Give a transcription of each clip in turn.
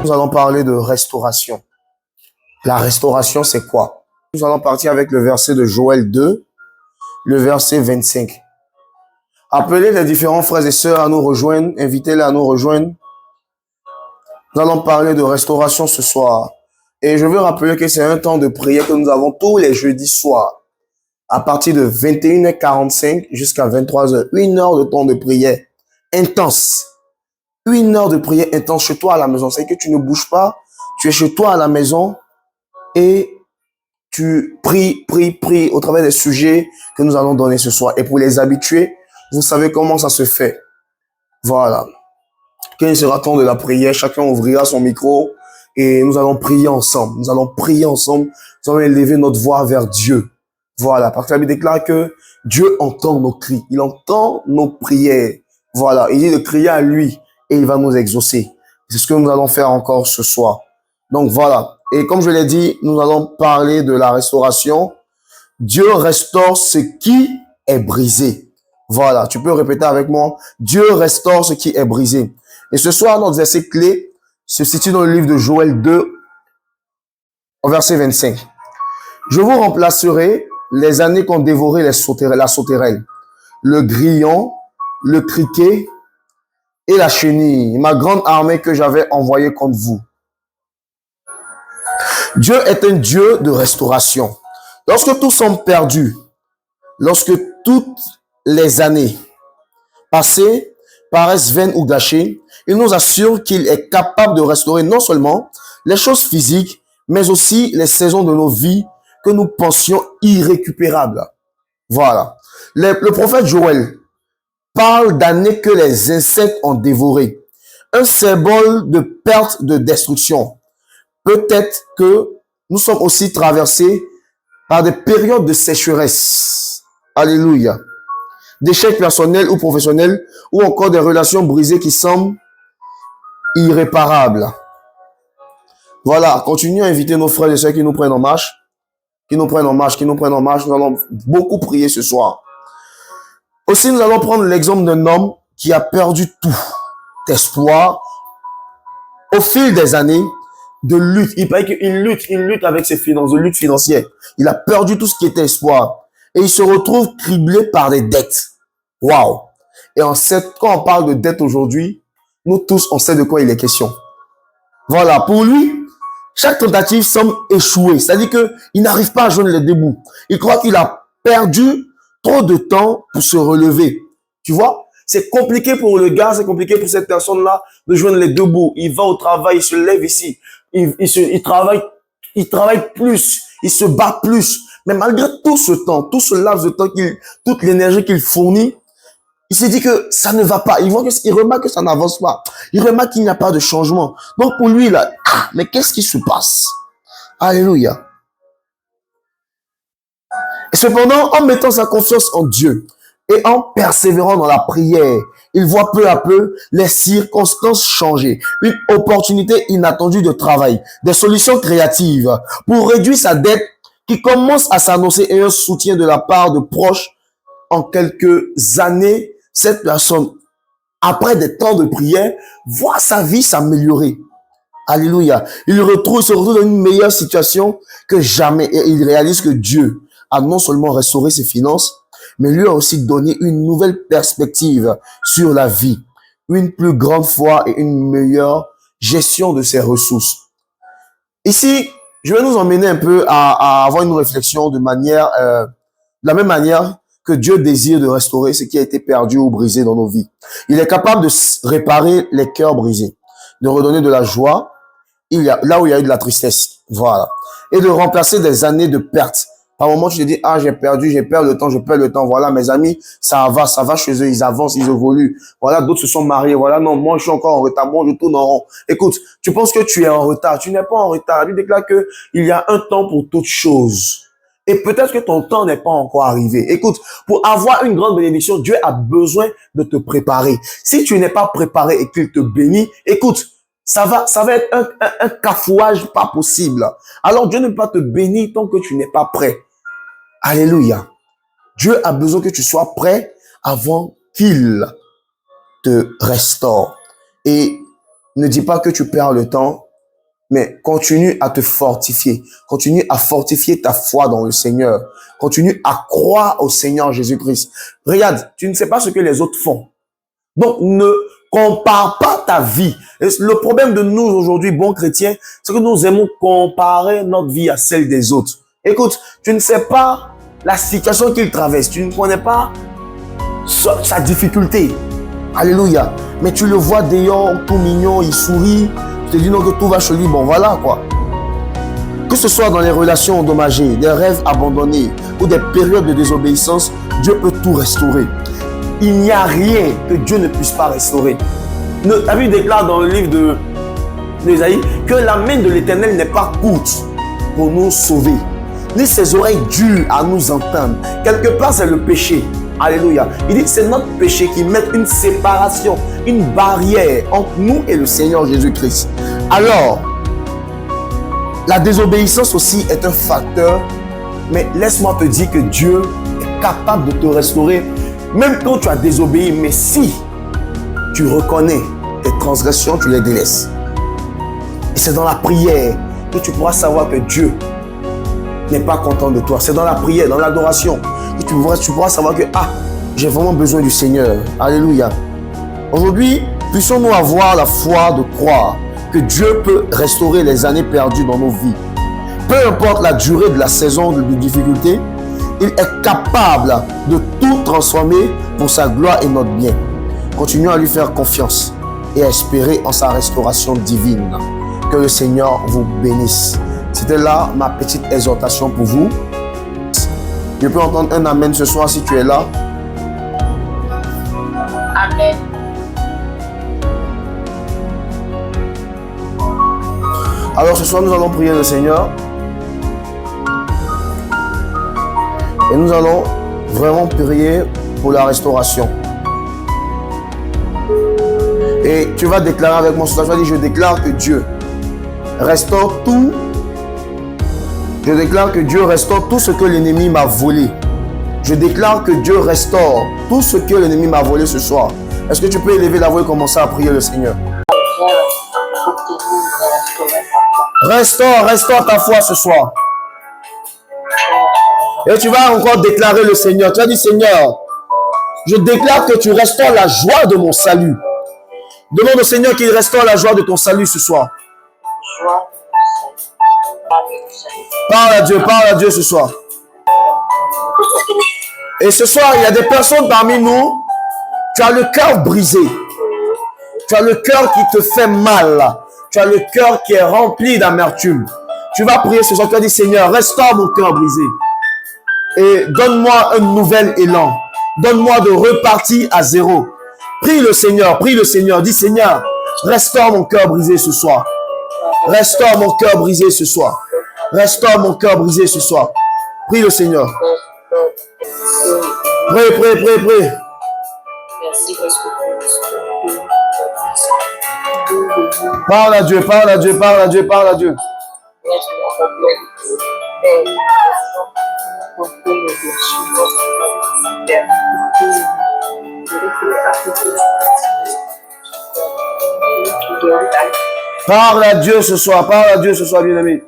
nous allons parler de restauration. La restauration, c'est quoi? Nous allons partir avec le verset de Joël 2, le verset 25. Appelez les différents frères et sœurs à nous rejoindre, invitez-les à nous rejoindre. Nous allons parler de restauration ce soir. Et je veux rappeler que c'est un temps de prière que nous avons tous les jeudis soirs, à partir de 21h45 jusqu'à 23h. 1 heure de temps de prière intense. 1 heure de prière intense chez toi à la maison. C'est que tu ne bouges pas, tu es chez toi à la maison et tu pries au travers des sujets que nous allons donner ce soir. Et pour les habitués, vous savez comment ça se fait. Voilà. Quand il sera temps de la prière, chacun ouvrira son micro et nous allons prier ensemble. Nous allons prier ensemble. Nous allons élever notre voix vers Dieu. Voilà. Parce que la Bible déclare que Dieu entend nos cris. Il entend nos prières. Voilà. Il dit de crier à lui et il va nous exaucer. C'est ce que nous allons faire encore ce soir. Donc voilà. Et comme je l'ai dit, nous allons parler de la restauration. Dieu restaure ce qui est brisé. Voilà, tu peux répéter avec moi. Dieu restaure ce qui est brisé. Et ce soir, notre verset clé se situe dans le livre de Joël 2, au verset 25. Je vous remplacerai les années qu'ont dévoré la sauterelle, le grillon, le criquet et la chenille, ma grande armée que j'avais envoyée contre vous. Dieu est un Dieu de restauration. Lorsque tout semble perdu, lorsque toutes les années passées paraissent vaines ou gâchées, il nous assure qu'il est capable de restaurer non seulement les choses physiques, mais aussi les saisons de nos vies que nous pensions irrécupérables. Voilà. Le prophète Joël parle d'années que les insectes ont dévorées. Un symbole de perte, de destruction. Peut-être que nous sommes aussi traversés par des périodes de sécheresse. Alléluia. D'échecs personnels ou professionnels, ou encore des relations brisées qui semblent irréparables. Voilà, continuons à inviter nos frères et sœurs qui nous prennent en marche, qui nous prennent en marche. Nous allons beaucoup prier ce soir. Aussi, nous allons prendre l'exemple d'un homme qui a perdu tout espoir au fil des années de lutte. Il paraît qu'il lutte avec ses finances, de lutte financière. Il a perdu tout ce qui était espoir. Et il se retrouve criblé par des dettes. Waouh! Et quand on parle de dette aujourd'hui, nous tous, on sait de quoi il est question. Voilà, pour lui, chaque tentative semble échouer. C'est-à-dire qu'il n'arrive pas à joindre les deux bouts. Il croit qu'il a perdu trop de temps pour se relever. Tu vois? C'est compliqué pour le gars, c'est compliqué pour cette personne-là de joindre les deux bouts. Il va au travail, il se lève ici. Il travaille plus, il se bat plus. Mais malgré tout ce temps, tout ce laps de temps, toute l'énergie qu'il fournit, il se dit que ça ne va pas. Il remarque que ça n'avance pas. Il remarque qu'il n'y a pas de changement. Donc pour lui, là, mais qu'est-ce qui se passe? Alléluia. Et cependant, en mettant sa confiance en Dieu et en persévérant dans la prière, il voit peu à peu les circonstances changer. Une opportunité inattendue de travail, des solutions créatives pour réduire sa dette qui commence à s'annoncer et un soutien de la part de proches. En quelques années, cette personne, après des temps de prière, voit sa vie s'améliorer. Alléluia. Il se retrouve dans une meilleure situation que jamais et il réalise que Dieu a non seulement restauré ses finances, mais lui a aussi donné une nouvelle perspective sur la vie, une plus grande foi et une meilleure gestion de ses ressources. Ici, je vais nous emmener un peu à avoir une réflexion de la même manière que Dieu désire de restaurer ce qui a été perdu ou brisé dans nos vies. Il est capable de réparer les cœurs brisés, de redonner de la joie là où il y a eu de la tristesse. Voilà. Et de remplacer des années de perte. Par moment, tu te dis, j'ai perdu, je perds le temps. Voilà, mes amis, ça va chez eux, ils avancent, ils évoluent. Voilà, d'autres se sont mariés. Voilà, non, moi, je suis encore en retard. Moi, je tourne en rond. Écoute, tu penses que tu es en retard. Tu n'es pas en retard. Il déclare que il y a un temps pour toute chose. Et peut-être que ton temps n'est pas encore arrivé. Écoute, pour avoir une grande bénédiction, Dieu a besoin de te préparer. Si tu n'es pas préparé et qu'il te bénit, écoute, ça va être un cafouage pas possible. Alors Dieu ne peut pas te bénir tant que tu n'es pas prêt. Alléluia. Dieu a besoin que tu sois prêt avant qu'il te restaure. Et ne dis pas que tu perds le temps. Mais continue à te fortifier. Continue à fortifier ta foi dans le Seigneur. Continue à croire au Seigneur Jésus-Christ. Regarde, tu ne sais pas ce que les autres font. Donc, ne compare pas ta vie. Et le problème de nous aujourd'hui, bons chrétiens, c'est que nous aimons comparer notre vie à celle des autres. Écoute, tu ne sais pas la situation qu'il traverse. Tu ne connais pas sa difficulté. Alléluia. Mais tu le vois d'ailleurs tout mignon, il sourit. Tu te dis non que tout va chez lui. Bon, voilà quoi. Que ce soit dans les relations endommagées, des rêves abandonnés ou des périodes de désobéissance, Dieu peut tout restaurer. Il n'y a rien que Dieu ne puisse pas restaurer. La Bible déclare dans le livre d'Ésaïe que la main de l'Éternel n'est pas courte pour nous sauver, ni ses oreilles dures à nous entendre. Quelque part, c'est le péché. Alléluia. Il dit que c'est notre péché qui met une séparation, une barrière entre nous et le Seigneur Jésus-Christ. Alors, la désobéissance aussi est un facteur, mais laisse-moi te dire que Dieu est capable de te restaurer, même quand tu as désobéi. Mais si tu reconnais tes transgressions, tu les délaisses. Et c'est dans la prière que tu pourras savoir que Dieu n'est pas content de toi. C'est dans la prière, dans l'adoration, que tu pourras savoir que j'ai vraiment besoin du Seigneur. Alléluia. Aujourd'hui, puissions-nous avoir la foi de croire que Dieu peut restaurer les années perdues dans nos vies. Peu importe la durée de la saison de difficulté, il est capable de tout transformer pour sa gloire et notre bien. Continuons à lui faire confiance et à espérer en sa restauration divine. Que le Seigneur vous bénisse. C'était là ma petite exhortation pour vous. Je peux entendre un amen ce soir si tu es là. Amen. Alors ce soir, nous allons prier le Seigneur. Et nous allons vraiment prier pour la restauration. Et tu vas déclarer avec moi ce soir, tu vas dire, je déclare que Dieu restaure tout. Je déclare que Dieu restaure tout ce que l'ennemi m'a volé. Je déclare que Dieu restaure tout ce que l'ennemi m'a volé ce soir. Est-ce que tu peux élever la voix et commencer à prier le Seigneur? Restaure ta foi ce soir. Et tu vas encore déclarer le Seigneur. Tu as dit, Seigneur, je déclare que tu restaures la joie de mon salut. Demande au Seigneur qu'il restaure la joie de ton salut ce soir. Parle à Dieu ce soir. Et ce soir, il y a des personnes parmi nous, tu as le cœur brisé. Tu as le cœur qui te fait mal. Tu as le cœur qui est rempli d'amertume. Tu vas prier ce soir, tu vas dire, Seigneur, restaure mon cœur brisé. Et donne-moi un nouvel élan. Donne-moi de repartir à zéro. Prie le Seigneur. Dis, Seigneur, restaure mon cœur brisé ce soir. Restaure mon cœur brisé ce soir. Restaure mon cœur brisé ce soir. Prie le Seigneur. Prie. Parle à Dieu. Parle à Dieu ce soir, bien-aimé.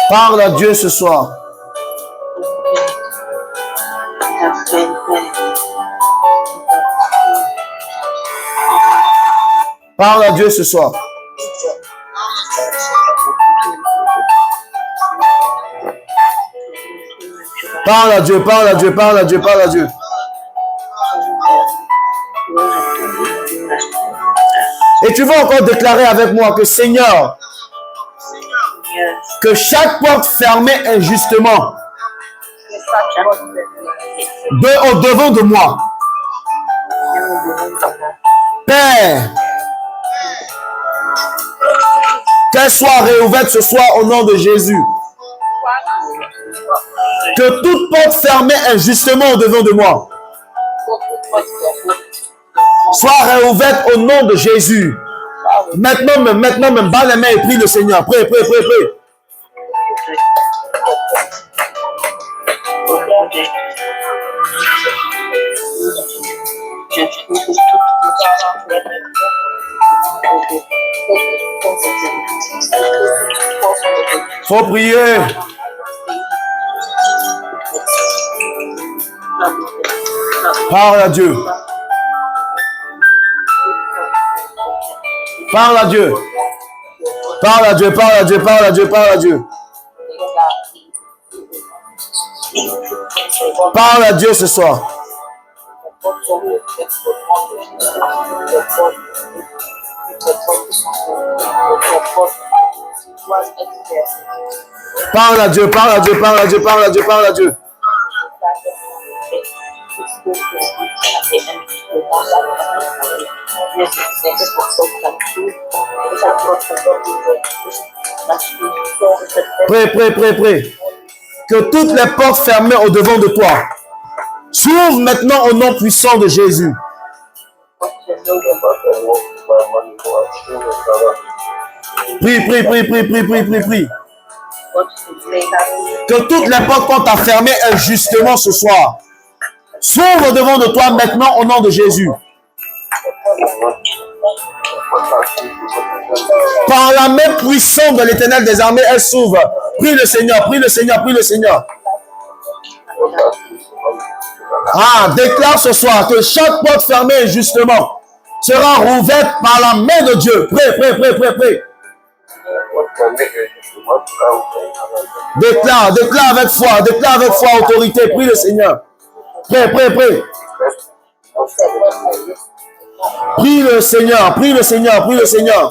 Parle à Dieu ce soir. Parle à Dieu ce soir. Parle à Dieu. Et tu vas encore déclarer avec moi que Seigneur, que chaque porte fermée injustement au-devant de moi, Père, qu'elle soit réouverte ce soir au nom de Jésus. Que toute porte fermée injustement au-devant de moi soit réouverte au nom de Jésus. Maintenant même, bats les mains et prie le Seigneur. Prie. Faut prier. Parle à Dieu. Parle à Dieu. Parle à Dieu, parle à Dieu, parle à Dieu, parle à Dieu. Parle à Dieu ce soir. Parle à Dieu, parle à Dieu, parle à Dieu, parle à Dieu, parle à Dieu. Prie, prie, prie, prie. Que toutes les portes fermées au-devant de toi s'ouvrent maintenant au nom puissant de Jésus. Prie, prie, prie, prie, prie, prie, prie, prie. Que toutes les portes qu'on t'a fermées injustement ce soir s'ouvrent devant de toi maintenant au nom de Jésus. Par la main puissante de l'Éternel des armées, elle s'ouvre. Prie le Seigneur, prie le Seigneur, prie le Seigneur. Ah, déclare ce soir que chaque porte fermée injustement sera rouverte par la main de Dieu. Prie, prie, prie, prie, prie. Déclare, déclare avec foi, autorité. Prie le Seigneur. Prie, prie, prie. Prie le Seigneur, prie le Seigneur, prie le Seigneur.